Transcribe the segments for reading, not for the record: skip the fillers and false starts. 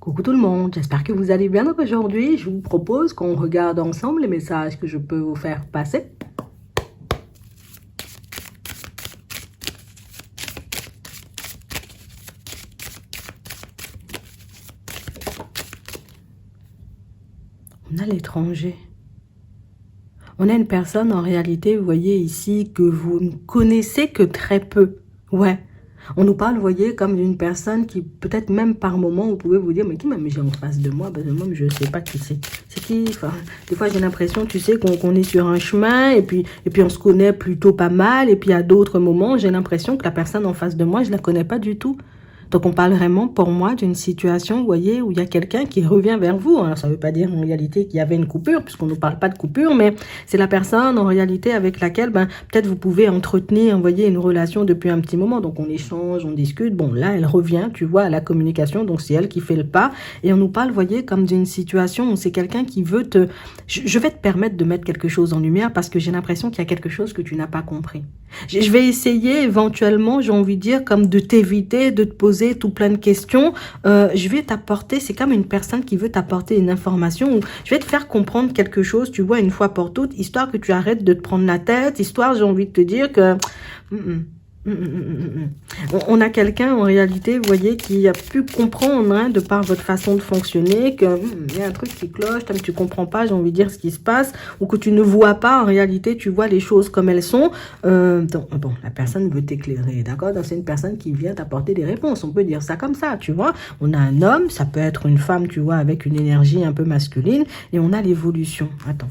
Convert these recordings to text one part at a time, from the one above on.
Coucou tout le monde, j'espère que vous allez bien. Donc aujourd'hui, je vous propose qu'on regarde ensemble les messages que je peux vous faire passer. On a l'étranger. On a une personne en réalité, vous voyez ici, que vous ne connaissez que très peu. Ouais. On nous parle, vous voyez, comme d'une personne qui, peut-être même par moment, vous pouvez vous dire, mais qui même j'ai en face de moi? Ben, moi, je ne sais pas qui c'est. C'est qui? Enfin, des fois, j'ai l'impression, tu sais, qu'on est sur un chemin et puis on se connaît plutôt pas mal. Et puis, à d'autres moments, j'ai l'impression que la personne en face de moi, je la connais pas du tout. Donc, on parle vraiment, pour moi, d'une situation, vous voyez, où il y a quelqu'un qui revient vers vous. Alors, ça ne veut pas dire en réalité qu'il y avait une coupure, puisqu'on ne parle pas de coupure, mais c'est la personne, en réalité, avec laquelle, ben, peut-être vous pouvez entretenir, vous voyez, une relation depuis un petit moment. Donc, on échange, on discute. Bon, là, elle revient, tu vois, à la communication. Donc, c'est elle qui fait le pas. Et on nous parle, vous voyez, comme d'une situation où c'est quelqu'un qui veut te... Je vais te permettre de mettre quelque chose en lumière parce que j'ai l'impression qu'il y a quelque chose que tu n'as pas compris. Je vais essayer, éventuellement, j'ai envie de dire, comme de t'éviter, de te poser tout plein de questions. Je vais t'apporter, c'est comme une personne qui veut t'apporter une information, ou je vais te faire comprendre quelque chose, tu vois, une fois pour toutes, histoire que tu arrêtes de te prendre la tête, histoire, j'ai envie de te dire que... On a quelqu'un en réalité, vous voyez, qui a pu comprendre, hein, de par votre façon de fonctionner, que il y a un truc qui cloche, comme tu comprends pas, j'ai envie de dire ce qui se passe, ou que tu ne vois pas en réalité, tu vois les choses comme elles sont. Donc, bon, la personne veut t'éclairer, d'accord? Donc c'est une personne qui vient t'apporter des réponses, on peut dire ça comme ça, tu vois. On a un homme, ça peut être une femme, tu vois, avec une énergie un peu masculine, et on a l'évolution. Attends.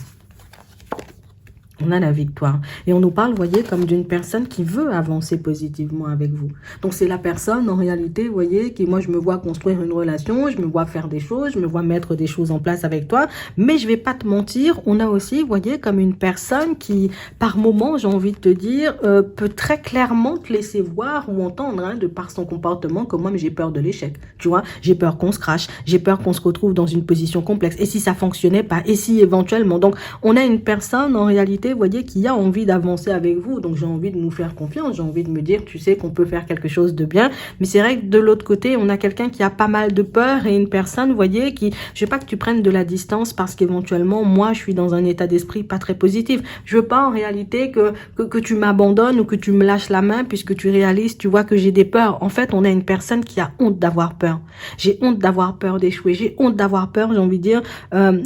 On a la victoire. Et on nous parle, vous voyez, comme d'une personne qui veut avancer positivement avec vous. Donc, c'est la personne, en réalité, vous voyez, qui, moi, je me vois construire une relation, je me vois faire des choses, je me vois mettre des choses en place avec toi. Mais je vais pas te mentir, on a aussi, vous voyez, comme une personne qui, par moment, j'ai envie de te dire, peut très clairement te laisser voir ou entendre, hein, de par son comportement, que moi, mais j'ai peur de l'échec. Tu vois, j'ai peur qu'on se crache, j'ai peur qu'on se retrouve dans une position complexe. Et si ça fonctionnait pas? Et si éventuellement? Donc, on a une personne, en réalité, vous voyez, qui a envie d'avancer avec vous. Donc, j'ai envie de nous faire confiance. J'ai envie de me dire, tu sais, qu'on peut faire quelque chose de bien. Mais c'est vrai que de l'autre côté, on a quelqu'un qui a pas mal de peur et une personne, vous voyez, qui... Je veux pas que tu prennes de la distance parce qu'éventuellement, moi, je suis dans un état d'esprit pas très positif. Je veux pas, en réalité, que tu m'abandonnes ou que tu me lâches la main puisque tu réalises, tu vois, que j'ai des peurs. En fait, on a une personne qui a honte d'avoir peur. J'ai honte d'avoir peur d'échouer. J'ai honte d'avoir peur, j'ai envie de dire.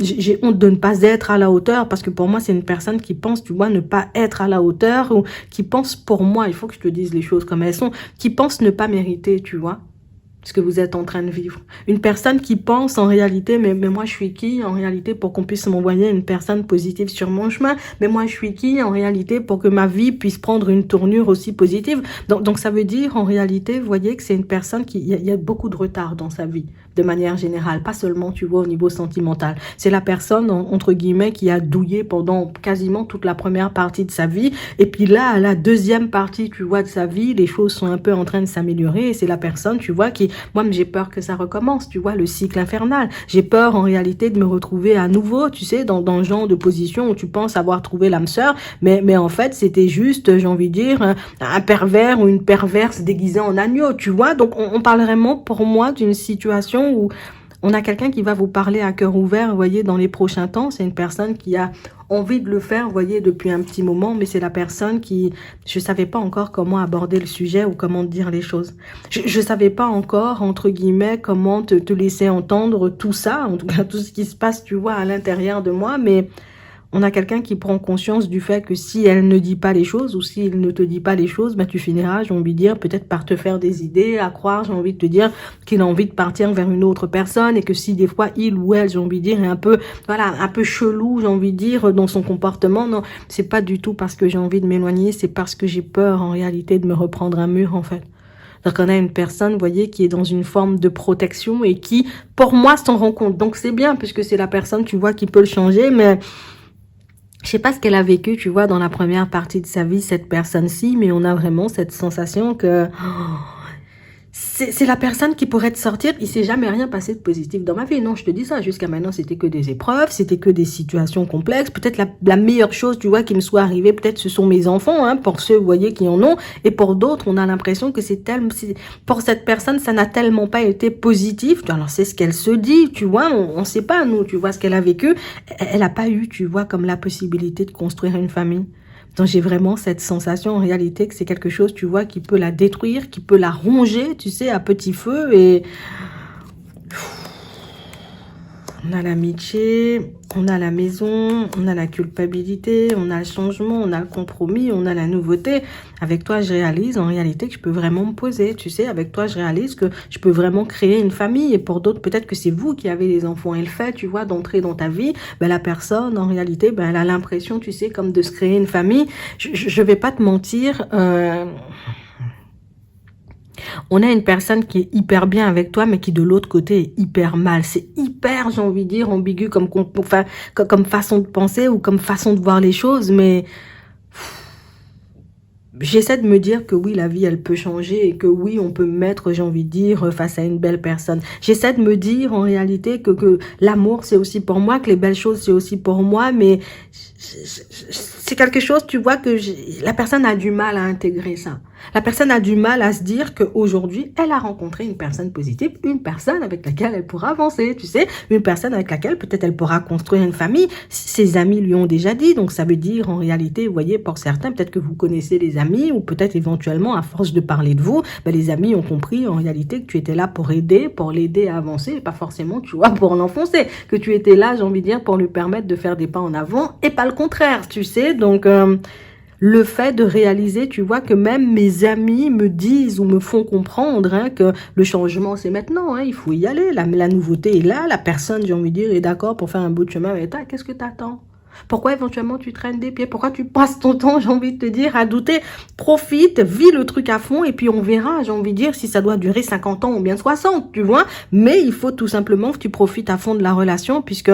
J'ai honte de ne pas être à la hauteur parce que pour moi, c'est une personne qui pense, tu vois, ne pas être à la hauteur ou qui pense pour moi, il faut que je te dise les choses comme elles sont, qui pense ne pas mériter, tu vois, ce que vous êtes en train de vivre. Une personne qui pense en réalité, mais moi je suis qui en réalité pour qu'on puisse m'envoyer une personne positive sur mon chemin, mais moi je suis qui en réalité pour que ma vie puisse prendre une tournure aussi positive. Donc ça veut dire en réalité, vous voyez que c'est une personne qui, il y a beaucoup de retard dans sa vie, de manière générale, pas seulement, tu vois, au niveau sentimental. C'est la personne, entre guillemets, qui a douillé pendant quasiment toute la première partie de sa vie, et puis là, à la deuxième partie, tu vois, de sa vie, les choses sont un peu en train de s'améliorer, et c'est la personne, tu vois, qui, moi, j'ai peur que ça recommence, tu vois, le cycle infernal. J'ai peur, en réalité, de me retrouver à nouveau, tu sais, dans le genre de position où tu penses avoir trouvé l'âme sœur, mais en fait, c'était juste, j'ai envie de dire, un pervers ou une perverse déguisée en agneau, tu vois. Donc, on parle vraiment, pour moi, d'une situation où on a quelqu'un qui va vous parler à cœur ouvert, vous voyez, dans les prochains temps. C'est une personne qui a envie de le faire, vous voyez, depuis un petit moment, mais c'est la personne qui... Je savais pas encore comment aborder le sujet ou comment dire les choses. Je savais pas encore, entre guillemets, comment te laisser entendre tout ça, en tout cas tout ce qui se passe, tu vois, à l'intérieur de moi, mais... On a quelqu'un qui prend conscience du fait que si elle ne dit pas les choses ou s'il ne te dit pas les choses, bah tu finiras, j'ai envie de dire, peut-être par te faire des idées, à croire, j'ai envie de te dire, qu'il a envie de partir vers une autre personne et que si des fois il ou elle, j'ai envie de dire, est un peu, voilà, un peu chelou, j'ai envie de dire, dans son comportement, non, c'est pas du tout parce que j'ai envie de m'éloigner, c'est parce que j'ai peur en réalité de me reprendre un mur en fait. Donc on a une personne, vous voyez, qui est dans une forme de protection et qui, pour moi, s'en rend compte. Donc c'est bien puisque c'est la personne, tu vois, qui peut le changer, mais... Je sais pas ce qu'elle a vécu, tu vois, dans la première partie de sa vie, cette personne-ci, mais on a vraiment cette sensation que c'est la personne qui pourrait te sortir. Il s'est jamais rien passé de positif dans ma vie. Non, je te dis ça. Jusqu'à maintenant, c'était que des épreuves, c'était que des situations complexes. Peut-être la meilleure chose, tu vois, qui me soit arrivée, peut-être ce sont mes enfants, hein, pour ceux, vous voyez, qui en ont. Et pour d'autres, on a l'impression que pour cette personne, ça n'a tellement pas été positif. Alors, c'est ce qu'elle se dit, tu vois. On sait pas, nous, tu vois, ce qu'elle a vécu. Elle a pas eu, tu vois, comme la possibilité de construire une famille. Donc j'ai vraiment cette sensation en réalité que c'est quelque chose, tu vois, qui peut la détruire, qui peut la ronger, tu sais, à petit feu. Et on a l'amitié, on a la maison, on a la culpabilité, on a le changement, on a le compromis, on a la nouveauté. Avec toi, je réalise en réalité que je peux vraiment me poser, tu sais. Avec toi, je réalise que je peux vraiment créer une famille. Et pour d'autres, peut-être que c'est vous qui avez les enfants et le fait, tu vois, d'entrer dans ta vie. Ben, la personne, en réalité, ben, elle a l'impression, tu sais, comme de se créer une famille. Je vais pas te mentir, on a une personne qui est hyper bien avec toi, mais qui de l'autre côté est hyper mal. C'est hyper, j'ai envie de dire, ambigu comme façon de penser ou comme façon de voir les choses, mais j'essaie de me dire que oui, la vie, elle peut changer et que oui, on peut me mettre, j'ai envie de dire, face à une belle personne. J'essaie de me dire en réalité que l'amour, c'est aussi pour moi, que les belles choses, c'est aussi pour moi, mais c'est quelque chose, tu vois, que la personne a du mal à intégrer ça. La personne a du mal à se dire qu'aujourd'hui, elle a rencontré une personne positive, une personne avec laquelle elle pourra avancer, tu sais, une personne avec laquelle peut-être elle pourra construire une famille. Ses amis lui ont déjà dit, donc ça veut dire en réalité, vous voyez, pour certains, peut-être que vous connaissez les amis ou peut-être éventuellement, à force de parler de vous, ben, les amis ont compris en réalité que tu étais là pour l'aider à avancer, et pas forcément, tu vois, pour l'enfoncer, que tu étais là, j'ai envie de dire, pour lui permettre de faire des pas en avant et pas le contraire, tu sais, donc le fait de réaliser, tu vois, que même mes amis me disent ou me font comprendre hein, que le changement, c'est maintenant, hein, il faut y aller, la nouveauté est là, la personne, j'ai envie de dire, est d'accord pour faire un bout de chemin, mais qu'est-ce que t'attends? Pourquoi éventuellement tu traînes des pieds? Pourquoi tu passes ton temps, j'ai envie de te dire, à douter? Profite, vis le truc à fond et puis on verra, j'ai envie de dire, si ça doit durer 50 ans ou bien 60, tu vois. Mais il faut tout simplement que tu profites à fond de la relation puisque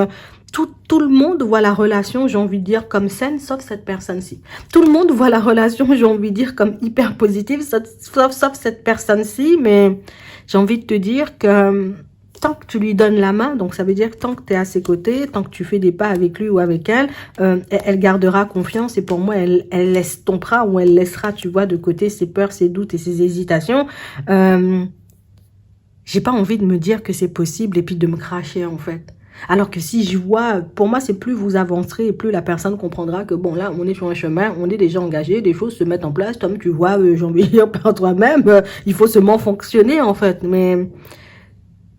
tout le monde voit la relation, j'ai envie de dire, comme saine, sauf cette personne-ci. Tout le monde voit la relation, j'ai envie de dire, comme hyper positive, sauf cette personne-ci. Mais j'ai envie de te dire que tant que tu lui donnes la main, donc ça veut dire tant que tu es à ses côtés, tant que tu fais des pas avec lui ou avec elle, elle gardera confiance et pour moi, elle estompera ou elle laissera, tu vois, de côté ses peurs, ses doutes et ses hésitations. J'ai pas envie de me dire que c'est possible et puis de me cracher en fait. Alors que si je vois, pour moi, c'est plus vous avancerez et plus la personne comprendra que bon, là, on est sur un chemin, on est déjà engagé, des choses se mettent en place. Comme tu vois, j'ai envie de dire par toi-même, il faut seulement fonctionner en fait. Mais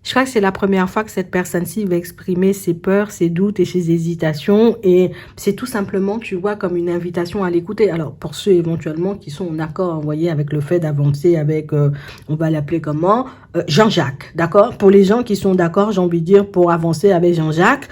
je crois que c'est la première fois que cette personne-ci va exprimer ses peurs, ses doutes et ses hésitations. Et c'est tout simplement, tu vois, comme une invitation à l'écouter. Alors, pour ceux éventuellement qui sont en accord, vous voyez, avec le fait d'avancer avec, on va l'appeler comment, Jean-Jacques, d'accord? Pour les gens qui sont d'accord, j'ai envie de dire, pour avancer avec Jean-Jacques,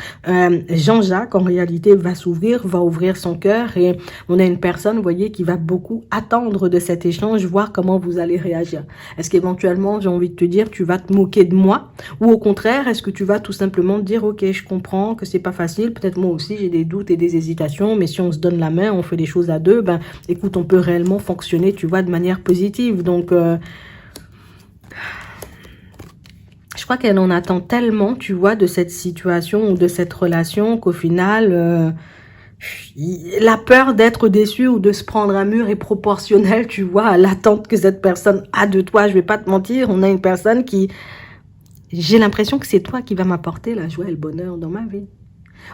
Jean-Jacques, en réalité, va s'ouvrir, va ouvrir son cœur. Et on a une personne, vous voyez, qui va beaucoup attendre de cet échange, voir comment vous allez réagir. Est-ce qu'éventuellement, j'ai envie de te dire, tu vas te moquer de moi? Ou au contraire, est-ce que tu vas tout simplement dire, ok, je comprends que c'est pas facile, peut-être moi aussi j'ai des doutes et des hésitations, mais si on se donne la main, on fait les choses à deux, ben écoute, on peut réellement fonctionner, tu vois, de manière positive. Donc, je crois qu'elle en attend tellement, tu vois, de cette situation ou de cette relation qu'au final, la peur d'être déçu ou de se prendre un mur est proportionnelle, tu vois, à l'attente que cette personne a de toi. Je vais pas te mentir, on a une personne qui... J'ai l'impression que c'est toi qui vas m'apporter la joie et le bonheur dans ma vie.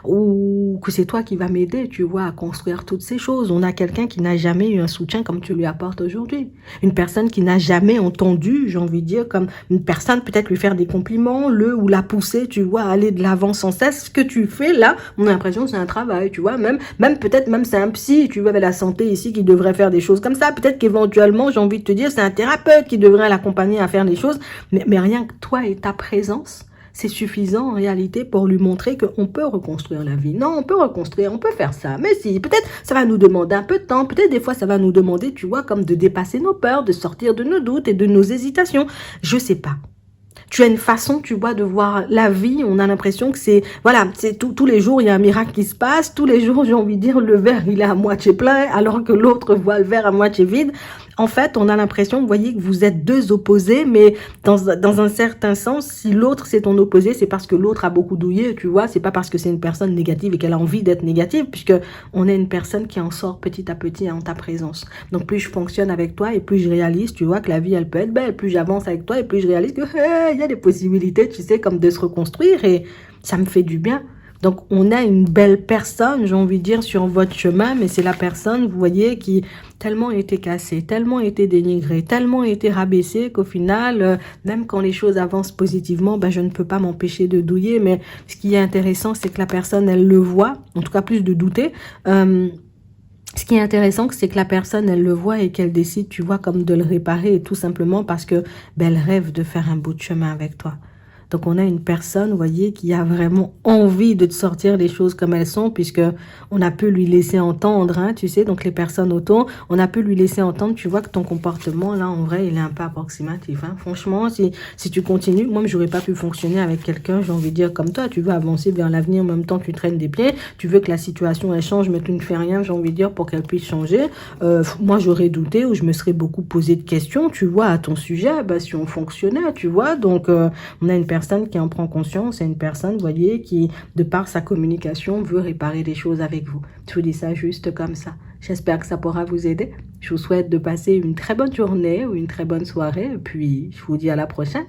Ou que c'est toi qui vas m'aider, tu vois, à construire toutes ces choses. On a quelqu'un qui n'a jamais eu un soutien comme tu lui apportes aujourd'hui. Une personne qui n'a jamais entendu, j'ai envie de dire, comme une personne peut-être lui faire des compliments, le ou la pousser, tu vois, à aller de l'avant sans cesse. Ce que tu fais là, on a l'impression que c'est un travail, tu vois, même peut-être même c'est un psy, tu vois, avec la santé ici qui devrait faire des choses comme ça. Peut-être qu'éventuellement, j'ai envie de te dire, c'est un thérapeute qui devrait l'accompagner à faire des choses. Mais rien que toi et ta présence, c'est suffisant en réalité pour lui montrer qu'on peut reconstruire la vie. Non, on peut reconstruire, on peut faire ça. Mais si, peut-être ça va nous demander un peu de temps. Peut-être des fois ça va nous demander, tu vois, comme de dépasser nos peurs, de sortir de nos doutes et de nos hésitations. Je sais pas. Tu as une façon, tu vois, de voir la vie. On a l'impression que c'est, voilà, c'est tous les jours, il y a un miracle qui se passe. Tous les jours, j'ai envie de dire, le verre, il est à moitié plein, alors que l'autre voit le verre à moitié vide. En fait, on a l'impression, vous voyez, que vous êtes deux opposés, mais dans un certain sens, si l'autre c'est ton opposé, c'est parce que l'autre a beaucoup douillé, tu vois, c'est pas parce que c'est une personne négative et qu'elle a envie d'être négative, puisque on est une personne qui en sort petit à petit en ta présence. Donc plus je fonctionne avec toi et plus je réalise, tu vois, que la vie elle peut être belle, plus j'avance avec toi et plus je réalise que il y a des possibilités, tu sais, comme de se reconstruire et ça me fait du bien. Donc, on a une belle personne, j'ai envie de dire, sur votre chemin, mais c'est la personne, vous voyez, qui tellement été cassée, tellement été dénigrée, tellement été rabaissée qu'au final, même quand les choses avancent positivement, ben, je ne peux pas m'empêcher de douiller. Mais ce qui est intéressant, c'est que la personne, elle le voit, en tout cas plus de douter. Ce qui est intéressant, c'est que la personne, elle le voit et qu'elle décide, tu vois, comme de le réparer, tout simplement parce que ben, elle rêve de faire un bout de chemin avec toi. Donc, on a une personne, vous voyez, qui a vraiment envie de te sortir les choses comme elles sont, puisque on a pu lui laisser entendre, hein, tu sais, donc les personnes autour, on a pu lui laisser entendre, tu vois, que ton comportement, là, en vrai, il est un peu approximatif. Hein. Franchement, si tu continues, moi, j'aurais pas pu fonctionner avec quelqu'un, j'ai envie de dire, comme toi. Tu veux avancer vers l'avenir, en même temps, tu traînes des pieds. Tu veux que la situation, elle change, mais tu ne fais rien, j'ai envie de dire, pour qu'elle puisse changer. Moi, j'aurais douté ou je me serais beaucoup posé de questions, tu vois, à ton sujet, bah, si on fonctionnait, tu vois. Donc, on a une personne qui en prend conscience et une personne, vous voyez, qui, de par sa communication, veut réparer les choses avec vous. Je vous dis ça juste comme ça. J'espère que ça pourra vous aider. Je vous souhaite de passer une très bonne journée ou une très bonne soirée. Et puis, je vous dis à la prochaine.